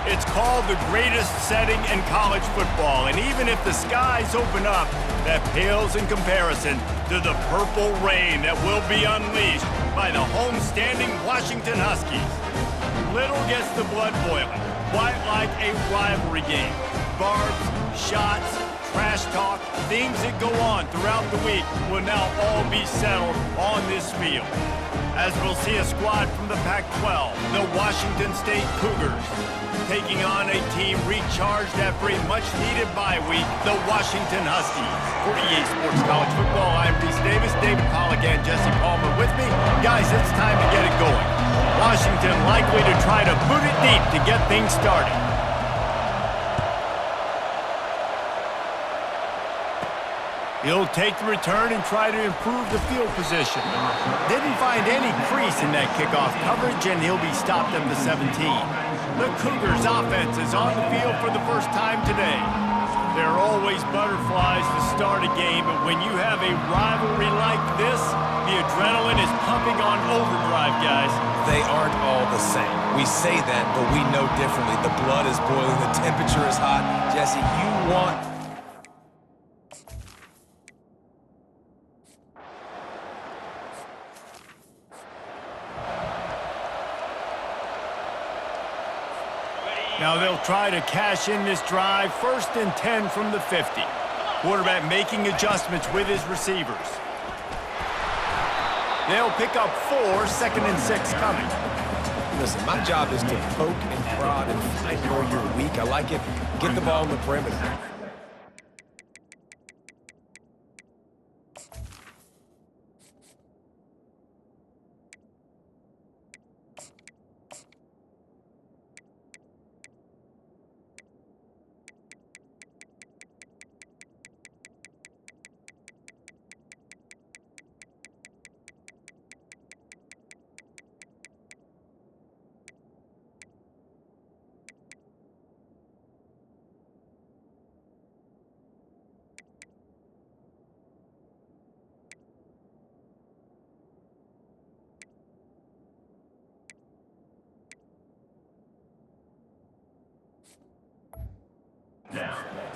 It's called the greatest setting in college football, and even if the skies open up, that pales in comparison to the purple rain that will be unleashed by the homestanding Washington Huskies. Little gets the blood boiling, quite like a rivalry game. Barbs, shots, trash talk, things that go on throughout the week will now all be settled on this field. As we'll see a squad from the Pac-12, the Washington State Cougars, taking on a team recharged after a much-needed bye week, the Washington Huskies. For EA Sports College Football, I'm Reese Davis, David Pollack, and Jesse Palmer with me. Guys, it's time to get it going. Washington likely to try to boot it deep to get things started. He'll take the return and try to improve the field position. Didn't find any crease in that kickoff coverage, and he'll be stopped at the 17. The Cougars' offense is on the field for the first time today. There are always butterflies to start a game, but when you have a rivalry like this, the adrenaline is pumping on overdrive, guys. They aren't all the same. We say that, but we know differently. The blood is boiling, the temperature is hot. Jesse, you want... Now they'll try to cash in this drive, 1st and 10 from the 50. Quarterback making adjustments with his receivers. They'll pick up 4, 2nd and 6 coming. Listen, my job is to poke and prod and find where you're weak. I like it. Get the ball in the perimeter.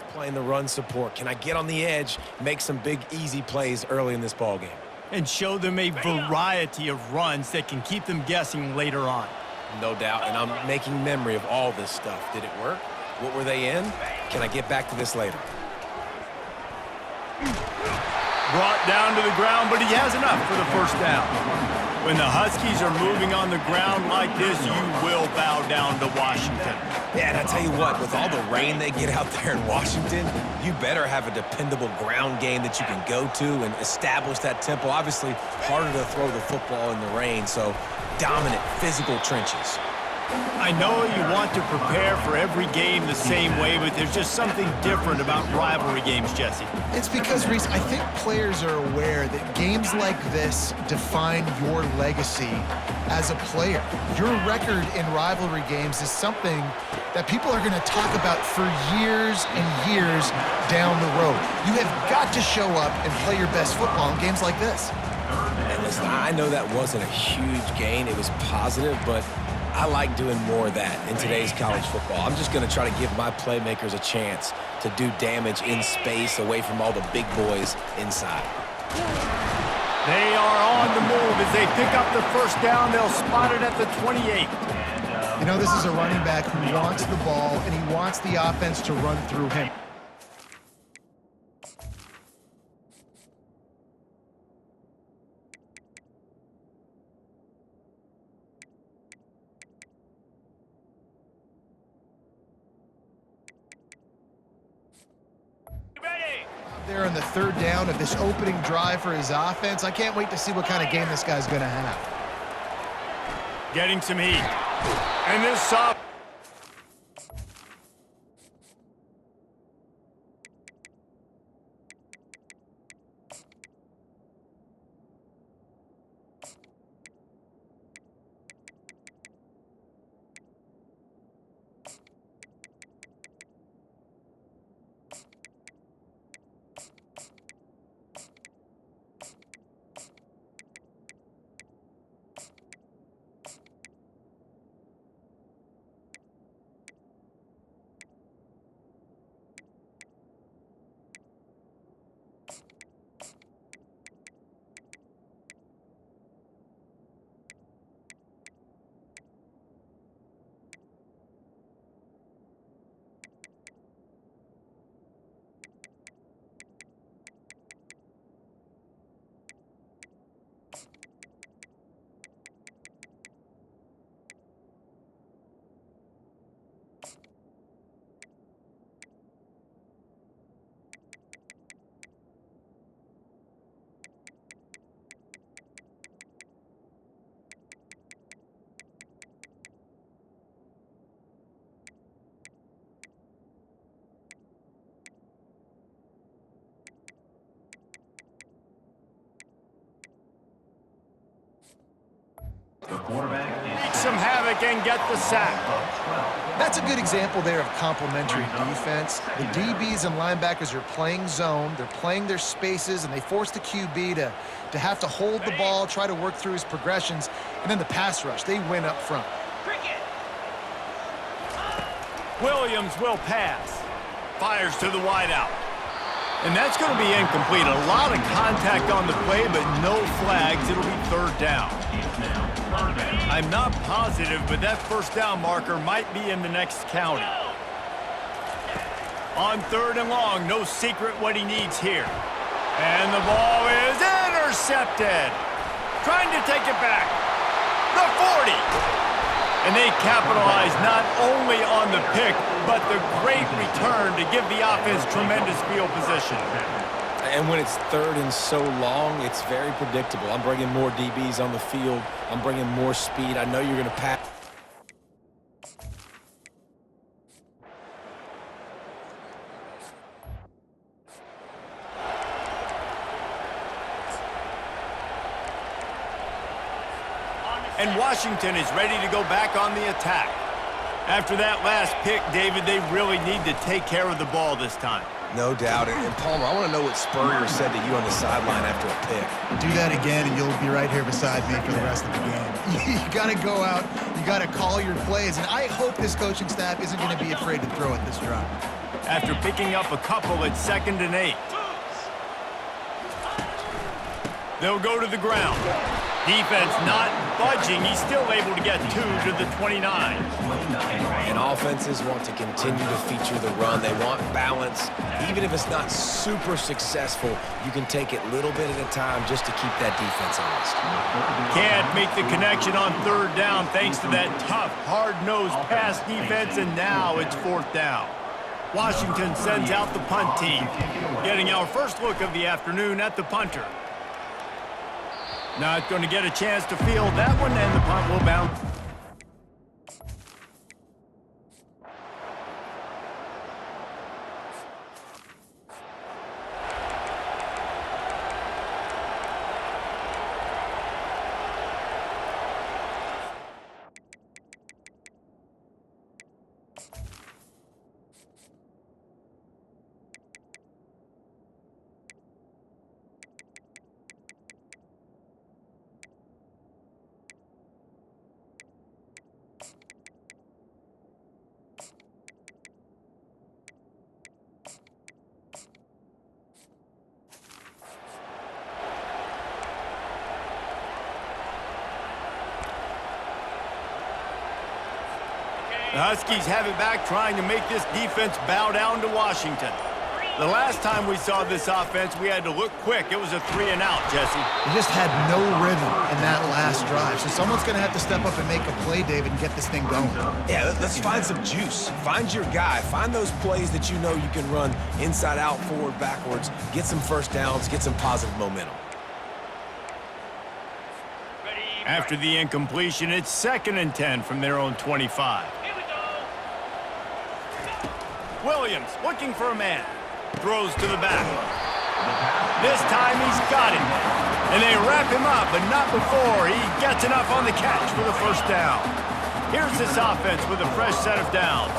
Playing the run support. Can I get on the edge, make some big, easy plays early in this ballgame? And show them a variety of runs that can keep them guessing later on. No doubt, and I'm making memory of all this stuff. Did it work? What were they in? Can I get back to this later? Brought down to the ground, but he has enough for the first down. When the Huskies are moving on the ground like this, you will bow down to Washington. Yeah, and I tell you what, with all the rain they get out there in Washington, you better have a dependable ground game that you can go to and establish that tempo. Obviously, harder to throw the football in the rain, so dominant, physical trenches. I know you want to prepare for every game the same way, but there's just something different about rivalry games, Jesse. It's because, Reese, I think players are aware that games like this define your legacy as a player. Your record in rivalry games is something that people are going to talk about for years and years down the road. You have got to show up and play your best football in games like this. And listen, I know that wasn't a huge gain. It was positive, but I like doing more of that in today's college football. I'm just going to try to give my playmakers a chance to do damage in space away from all the big boys inside. They are on the move as they pick up the first down. They'll spot it at the 28. You know, this is a running back who wants the ball, and he wants the offense to run through him. There on the 3rd down of this opening drive for his offense. I can't wait to see what kind of game this guy's going to have. Getting some heat. And this soft. Some havoc and get the sack. That's a good example there of complementary defense. The DBs and linebackers are playing zone, they're playing their spaces, and they force the QB to have to hold the ball, try to work through his progressions, and then the pass rush, they win up front. Williams will pass. Fires to the wideout. And that's going to be incomplete. A lot of contact on the play, but no flags. It'll be third down. I'm not positive, but that first down marker might be in the next county. On third and long, no secret what he needs here. And the ball is intercepted. Trying to take it back. The 40. And they capitalize not only on the pick, but the great return to give the offense tremendous field position. And when it's third and so long, it's very predictable. I'm bringing more DBs on the field. I'm bringing more speed. I know you're going to pass. And Washington is ready to go back on the attack. After that last pick, David, they really need to take care of the ball this time. No doubt. And Palmer, I want to know what Spurrier said to you on the sideline after a pick. Do that again, and you'll be right here beside me for the rest of the game. You got to go out. You got to call your plays. And I hope this coaching staff isn't going to be afraid to throw at this drive. After picking up a couple at 2nd and 8. They'll go to the ground. Defense not budging. He's still able to get 2 to the 29. And offenses want to continue to feature the run. They want balance. Even if it's not super successful, you can take it little bit at a time just to keep that defense honest. Can't make the connection on third down thanks to that tough, hard-nosed pass defense, and now it's 4th down. Washington sends out the punt team, getting our first look of the afternoon at the punter. Not going to get a chance to field that one, and the punt will bounce. The Huskies have it back, trying to make this defense bow down to Washington. The last time we saw this offense, we had to look quick. It was a 3-and-out, Jesse. You just had no rhythm in that last drive. So someone's going to have to step up and make a play, David, and get this thing going. Yeah, let's find some juice. Find your guy. Find those plays that you know you can run inside out, forward, backwards. Get some first downs. Get some positive momentum. After the incompletion, it's 2nd and 10 from their own 25. Williams looking for a man. Throws to the back. This time he's got him. And they wrap him up, but not before he gets enough on the catch for the first down. Here's this offense with a fresh set of downs.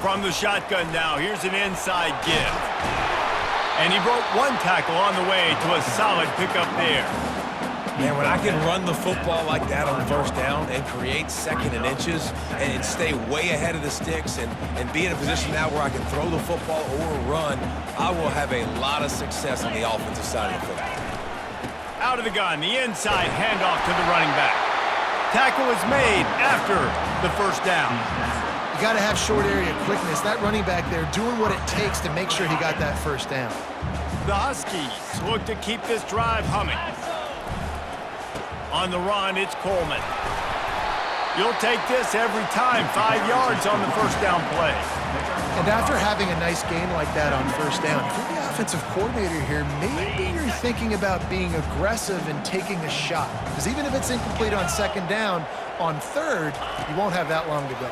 From the shotgun now, here's an inside give. And he broke one tackle on the way to a solid pickup there. Man, when I can run the football like that on first down and create 2nd and inches and stay way ahead of the sticks and be in a position now where I can throw the football or run, I will have a lot of success on the offensive side of the football. Out of the gun, the inside handoff to the running back. Tackle is made after the first down. You got to have short area quickness. That running back there doing what it takes to make sure he got that first down. The Huskies look to keep this drive humming. On the run, it's Coleman. You'll take this every time. 5 yards on the first down play. And after having a nice game like that on first down, if you're the offensive coordinator here, maybe you're thinking about being aggressive and taking a shot. Because even if it's incomplete on 2nd down, on 3rd, you won't have that long to go.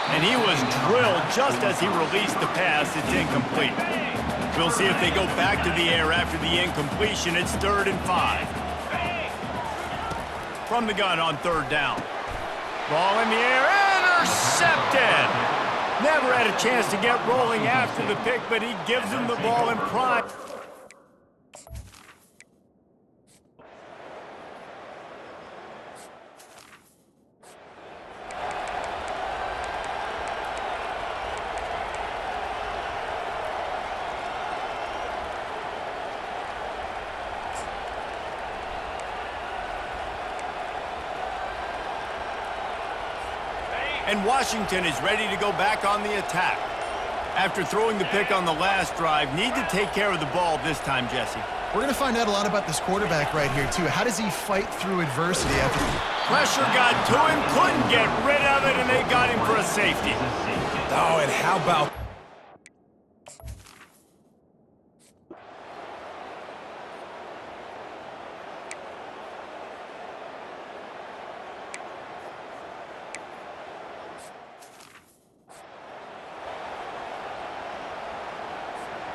And he was drilled just as he released the pass. It's incomplete. We'll see if they go back to the air after the incompletion. It's 3rd and 5. From the gun on 3rd down. Ball in the air, intercepted! Never had a chance to get rolling after the pick, but he gives him the ball in prime. And Washington is ready to go back on the attack. After throwing the pick on the last drive, need to take care of the ball this time, Jesse. We're going to find out a lot about this quarterback right here, too. How does he fight through adversity after... Pressure got to him, couldn't get rid of it, and they got him for a safety. Oh, and how about...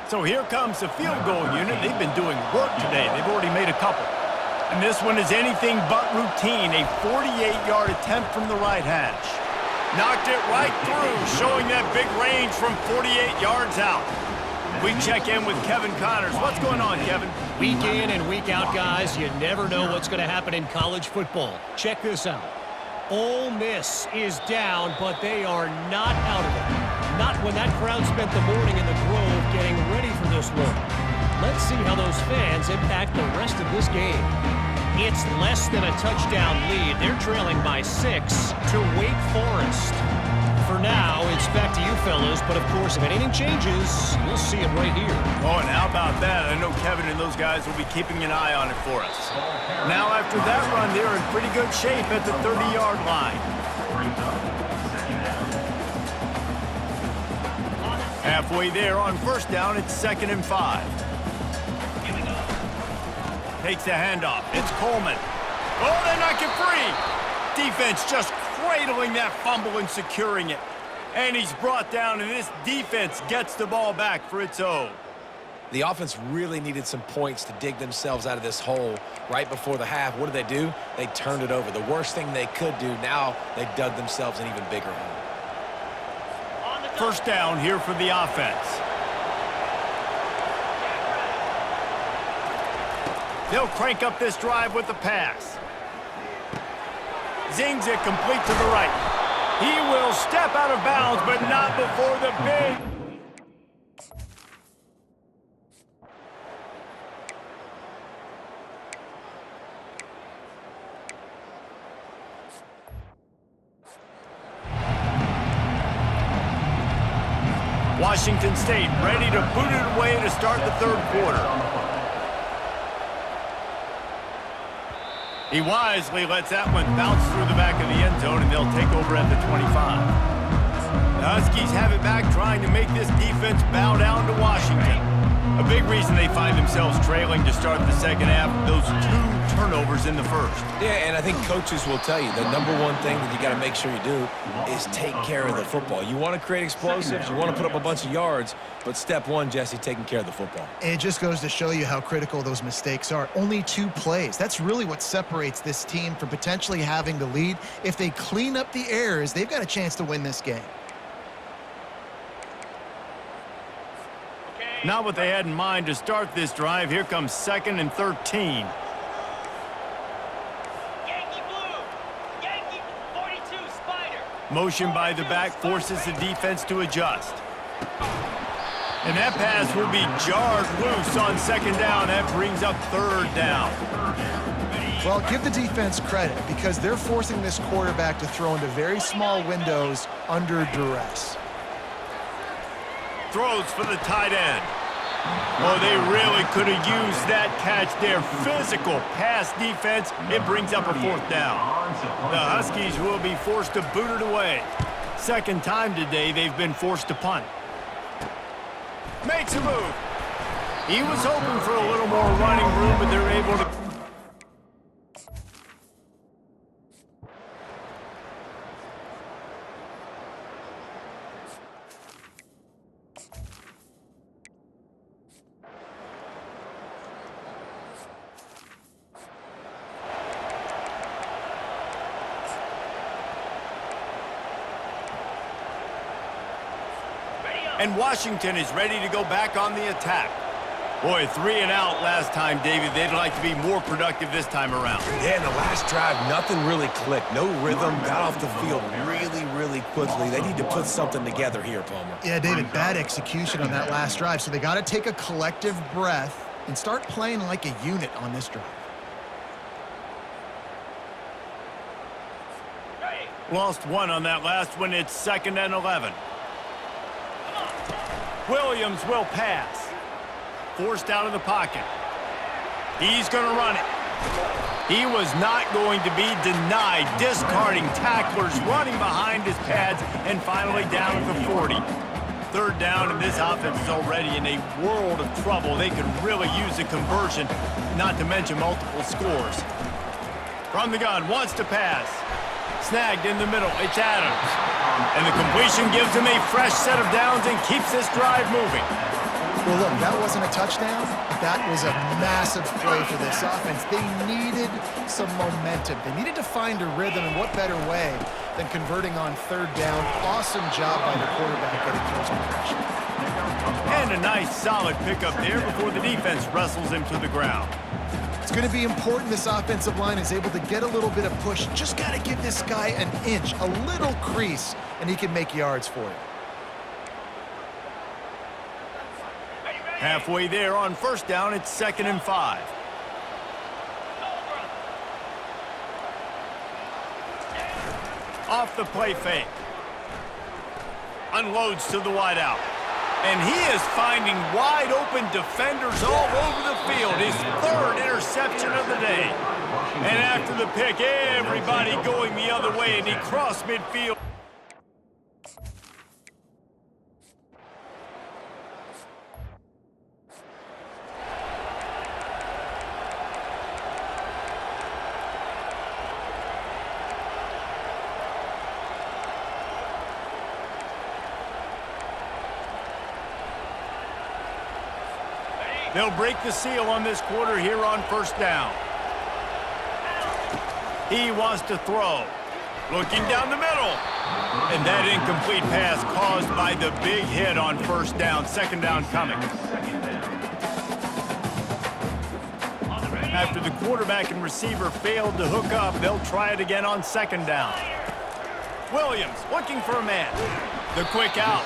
So here comes the field goal unit. They've been doing work today. They've already made a couple. And this one is anything but routine. A 48-yard attempt from the right hash. Knocked it right through, showing that big range from 48 yards out. We check in with Kevin Connors. What's going on, Kevin? Week in and week out, guys, you never know what's going to happen in college football. Check this out. Ole Miss is down, but they are not out of it. Not when that crowd spent the morning in the Grove getting ready for this one. Let's see how those fans impact the rest of this game. It's less than a touchdown lead. They're trailing by 6 to Wake Forest. For now, it's back to you fellas, but of course, if anything changes, you'll see it right here. Oh, and how about that? I know Kevin and those guys will be keeping an eye on it for us. Now, after that run, they're in pretty good shape at the 30-yard line. Halfway there on 1st down, it's 2nd and 5. Takes the handoff. It's Coleman. Oh, they knock it free. Defense just cradling that fumble and securing it. And he's brought down, and this defense gets the ball back for its own. The offense really needed some points to dig themselves out of this hole right before the half. What did? They turned it over. The worst thing they could do, now they dug themselves an even bigger hole. 1st down here for the offense. They'll crank up this drive with the pass. Zings it complete to the right. He will step out of bounds, but not before the big... Washington State ready to boot it away to start the 3rd quarter. He wisely lets that one bounce through the back of the end zone, and they'll take over at the 25. The Huskies have it back, trying to make this defense bow down to Washington. A big reason they find themselves trailing to start the 2nd half, those 2 turnovers in the 1st. Yeah, and I think coaches will tell you the number one thing that you got to make sure you do is take care of the football. You want to create explosives, you want to put up a bunch of yards, but step one, Jesse, taking care of the football. It just goes to show you how critical those mistakes are. Only 2 plays. That's really what separates this team from potentially having the lead. If they clean up the errors, they've got a chance to win this game. Not what they had in mind to start this drive. Here comes 2nd and 13. Yankee blue. Yankee 42 Spider. Motion by the back forces the defense to adjust. And that pass will be jarred loose on 2nd down. That brings up 3rd down. Well, give the defense credit because they're forcing this quarterback to throw into very small windows under duress. Throws for the tight end. Oh, they really could have used that catch there. Physical pass defense. It brings up a 4th down. The Huskies will be forced to boot it away. 2nd time today they've been forced to punt. Makes a move. He was hoping for a little more running room, but they're able to... And Washington is ready to go back on the attack. Boy, 3 and out last time, David. They'd like to be more productive this time around. Yeah, in the last drive, nothing really clicked. No rhythm, got off the field really quickly. They need to put something together here, Palmer. Yeah, David, bad execution on that last drive, so they got to take a collective breath and start playing like a unit on this drive. Lost one on that last one. It's 2nd and 11. Williams will pass. Forced out of the pocket. He's going to run it. He was not going to be denied. Discarding tacklers, running behind his pads, and finally down at the 40. 3rd down, and this offense is already in a world of trouble. They could really use a conversion, not to mention multiple scores. From the gun, wants to pass. Snagged in the middle. It's Adams. And the completion gives him a fresh set of downs and keeps this drive moving. Well, look, that wasn't a touchdown. That was a massive play for this offense. They needed some momentum. They needed to find a rhythm, and what better way than converting on 3rd down. Awesome job by the quarterback getting close progression. And a nice, solid pickup there before the defense wrestles him to the ground. It's going to be important this offensive line is able to get a little bit of push. Just got to give this guy an inch, a little crease, and he can make yards for you. Halfway there on 1st down, it's 2nd and 5. Off the play fake. Unloads to the wideout. And he is finding wide open defenders all over the field. His 3rd interception of the day. And after the pick, everybody going the other way, and he crossed midfield. They'll break the seal on this quarter here on 1st down. He wants to throw. Looking down the middle. And that incomplete pass caused by the big hit on 1st down. 2nd down coming. After the quarterback and receiver failed to hook up, they'll try it again on 2nd down. Williams looking for a man. The quick out.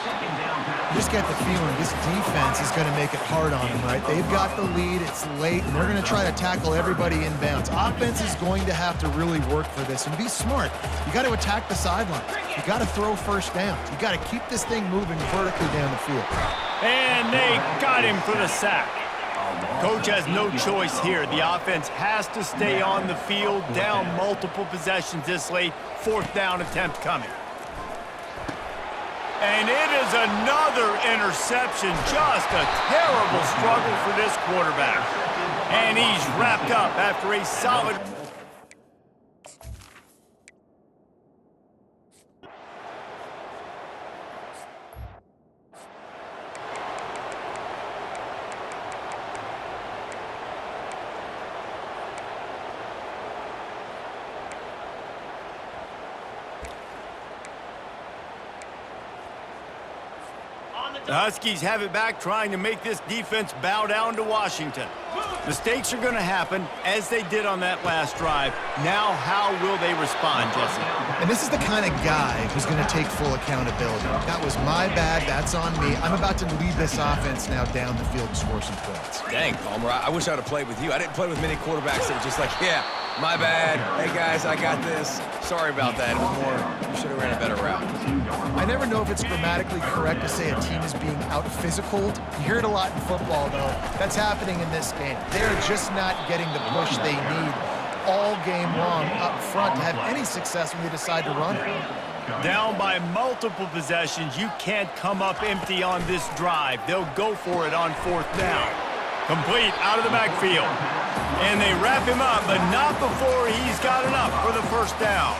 You just get the feeling this defense is going to make it hard on them, right? They've got the lead, it's late, and they're going to try to tackle everybody inbounds. Offense is going to have to really work for this and be smart. You got to attack the sidelines. You got to throw 1st downs. You got to keep this thing moving vertically down the field. And they got him for the sack. Coach has no choice here. The offense has to stay on the field, down multiple possessions this late. 4th down attempt coming. And it is another interception. Just a terrible struggle for this quarterback. And he's wrapped up after a solid... The Huskies have it back, trying to make this defense bow down to Washington. Mistakes are going to happen, as they did on that last drive. Now, how will they respond, Jesse? And this is the kind of guy who's going to take full accountability. That was my bad. That's on me. I'm about to lead this offense now down the field and score some points. Dang, Palmer, I wish I'd have played with you. I didn't play with many quarterbacks that were just like, yeah, my bad. Hey, guys, I got this. Sorry about that. It was more, you should have ran a better route. I never know if it's grammatically correct to say a team is being out-physicaled. You hear it a lot in football, though. That's happening in this game. They're just not getting the push they need all game long up front to have any success when they decide to run it. Down by multiple possessions, you can't come up empty on this drive. They'll go for it on 4th down. Complete out of the backfield. And they wrap him up, but not before he's got enough for the 1st down.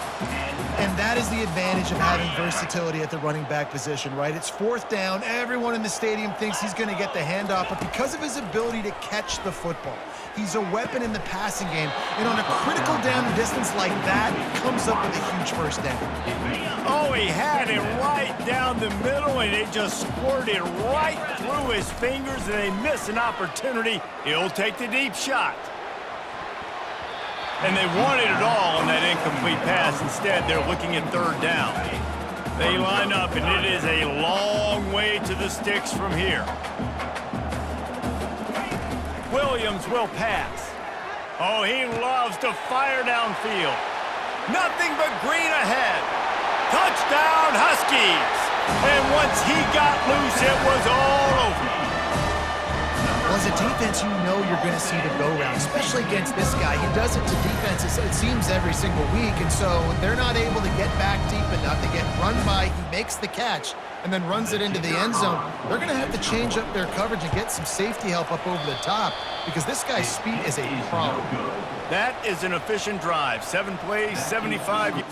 And that is the advantage of having versatility at the running back position, right? It's fourth down. Everyone in the stadium thinks he's going to get the handoff, but because of his ability to catch the football, he's a weapon in the passing game. And on a critical down and distance like that, comes up with a huge first down. Oh, he had it right down the middle, and it just squirted right through his fingers, and they miss an opportunity. He'll take the deep shot. And they wanted it all on that incomplete pass. Instead, they're looking at third down. They line up, and it is a long way to the sticks from here. Williams will pass. Oh, he loves to fire downfield. Nothing but green ahead. Touchdown, Huskies! And once he got loose, it was all over. Well, as a defense, you know you're going to see the go-round, especially against this guy. He does it to defenses, it seems, every single week, and so they're not able to get back deep enough. They get run by, he makes the catch, and then runs it into the end zone. They're going to have to change up their coverage and get some safety help up over the top because this guy's speed is a problem. That is an efficient drive. 7 plays, 75.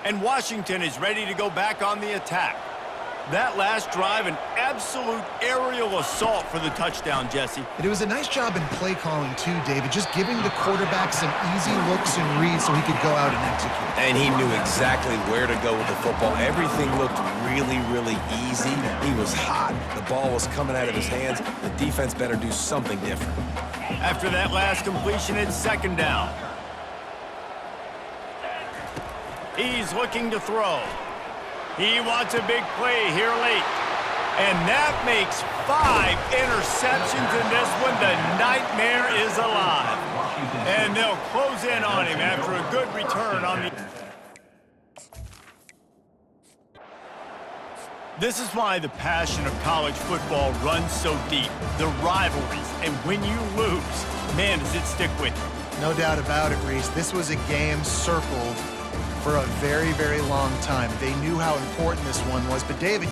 And Washington is ready to go back on the attack. That last drive, an absolute aerial assault for the touchdown, Jesse. And it was a nice job in play calling too, David, just giving the quarterback some easy looks and reads so he could go out and execute. And he knew exactly where to go with the football. Everything looked really, really easy. He was hot. The ball was coming out of his hands. The defense better do something different. After that last completion, it's second down. He's looking to throw. He wants a big play here late. And that makes 5 interceptions in this one. The nightmare is alive. And they'll close in on him after a good return on the... This is why the passion of college football runs so deep. The rivalries. And when you lose, man, does it stick with you. No doubt about it, Reese. This was a game circled for a very, very long time. They knew how important this one was. But, David,